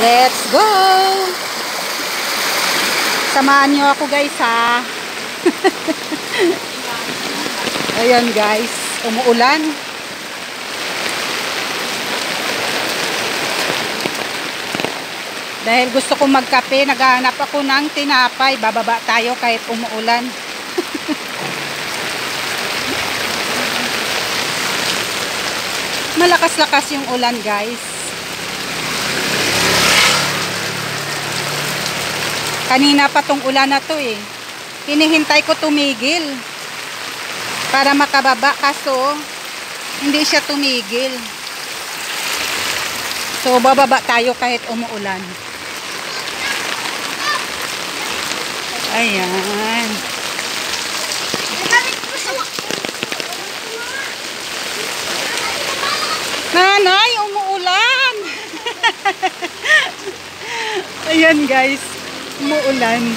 Let's go! Samahan nyo ako guys ha. Ayan guys, umuulan. Dahil gusto kong magkape, naghahanap ako ng tinapay. Bababa tayo kahit umuulan. Malakas-lakas yung ulan guys. Kanina pa tong ulan na to eh. Hinihintay ko tumigil para makababa, kaso hindi siya tumigil. So bababa tayo kahit umuulan. Ayan. Nanay, umuulan. Ayan guys, umuulan.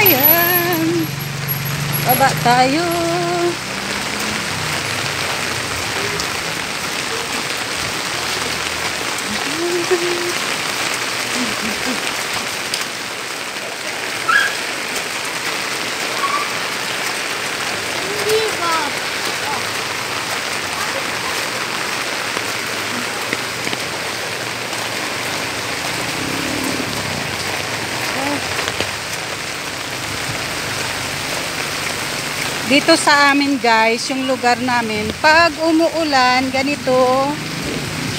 Ayan. Baba tayo. Dito sa amin guys, yung lugar namin, pag umuulan, ganito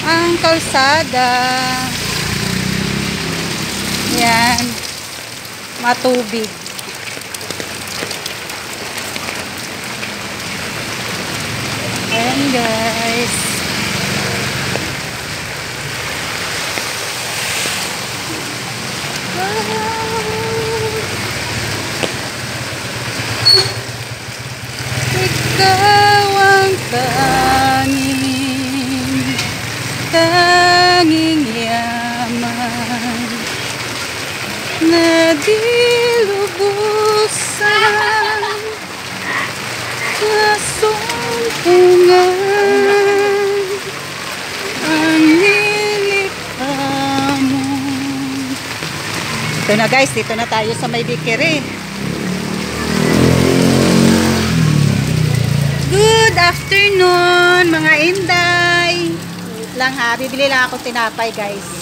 ang kalsada. Yan, matubig. Ayan guys. Ikaw ang tanging yaman na di lubusan na sumpungan ang nilikha mo. Ito na guys, dito na tayo sa may bikiri. Good afternoon mga inday. Wait lang ha, bibili lang ako tinapay guys.